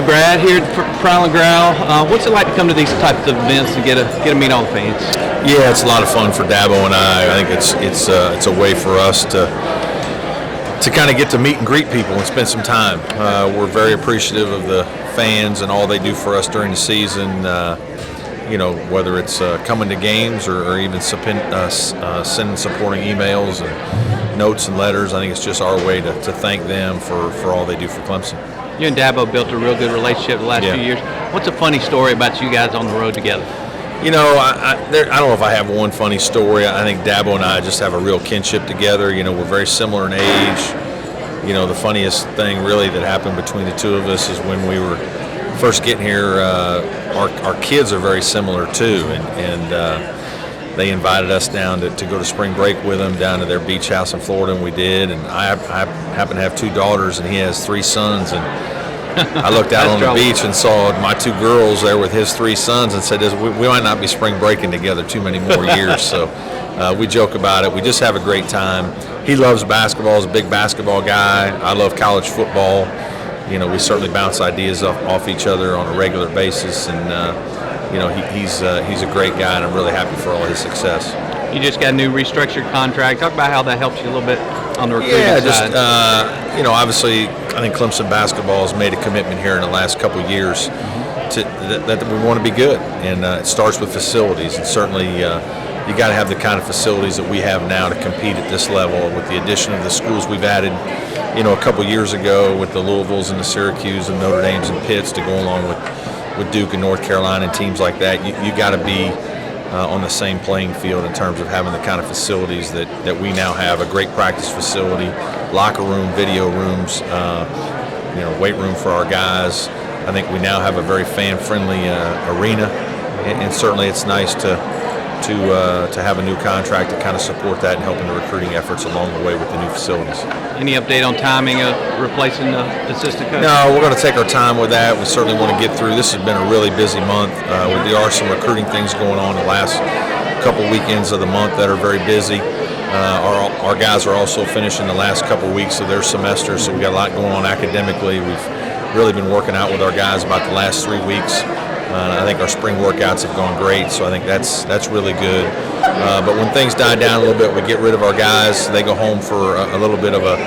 right, Brad, here at Prowl and Growl. What's it like to come to these types of events and get to meet all the fans? Yeah, it's a lot of fun for Dabo and I. I think it's a way for us to kind of get to meet and greet people and spend some time. We're very appreciative of the fans and all they do for us during the season. Whether it's coming to games or even sending supporting emails and notes and letters. I think it's just our way to thank them for all they do for Clemson. You and Dabo built a real good relationship the last few years. What's a funny story about you guys on the road together? I don't know if I have one funny story. I think Dabo and I just have a real kinship together. We're very similar in age. The funniest thing really that happened between the two of us is when we were first getting here, our kids are very similar too, and they invited us down to go to spring break with them down to their beach house in Florida, and we did. And I happen to have two daughters, and he has three sons, and I looked out on the beach and saw my two girls there with his three sons and said, we might not be spring breaking together too many more years. So we joke about it. We just have a great time. He loves basketball, is a big basketball guy. I love college football. We certainly bounce ideas off each other on a regular basis, and he's a great guy, and I'm really happy for all his success. You just got a new restructured contract. Talk about how that helps you a little bit on the recruiting side. Obviously, I think Clemson basketball has made a commitment here in the last couple of years that we want to be good, and it starts with facilities, and certainly you got to have the kind of facilities that we have now to compete at this level. With the addition of the schools we've added, a couple years ago with the Louisvilles and the Syracuse and Notre Dames and Pitts to go along with Duke and North Carolina and teams like that, you got to be on the same playing field in terms of having the kind of facilities that we now have. A great practice facility, locker room, video rooms, weight room for our guys. I think we now have a very fan-friendly arena, and certainly it's nice to have a new contract to kind of support that and helping the recruiting efforts along the way with the new facilities. Any update on timing of replacing the assistant coach? No, we're going to take our time with that. We certainly want to get through. This has been a really busy month. There are some recruiting things going on the last couple weekends of the month that are very busy. Our guys are also finishing the last couple weeks of their semester, so we got a lot going on academically. We've really been working out with our guys about the last 3 weeks. I think our spring workouts have gone great, so I think that's really good. But when things die down a little bit, we get rid of our guys. They go home for a little bit of a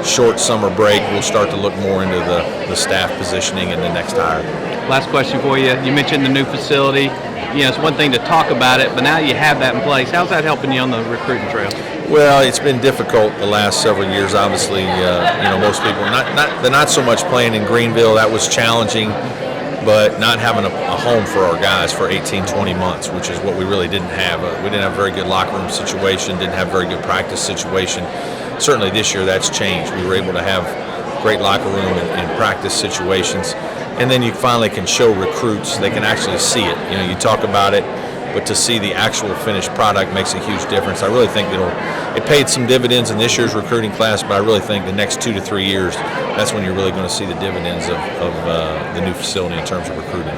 short summer break. We'll start to look more into the staff positioning in the next hire. Last question for you. You mentioned the new facility. It's one thing to talk about it, but now you have that in place. How's that helping you on the recruiting trail? Well, it's been difficult the last several years. Obviously, most people they're not so much playing in Greenville. That was challenging. But not having a home for our guys for 18, 20 months, which is what we really didn't have. We didn't have a very good locker room situation, didn't have a very good practice situation. Certainly this year that's changed. We were able to have great locker room and practice situations. And then you finally can show recruits, they can actually see it. You talk about it, but to see the actual finished product makes a huge difference. I really think it paid some dividends in this year's recruiting class, but I really think the next 2 to 3 years, that's when you're really going to see the dividends of the new facility in terms of recruiting.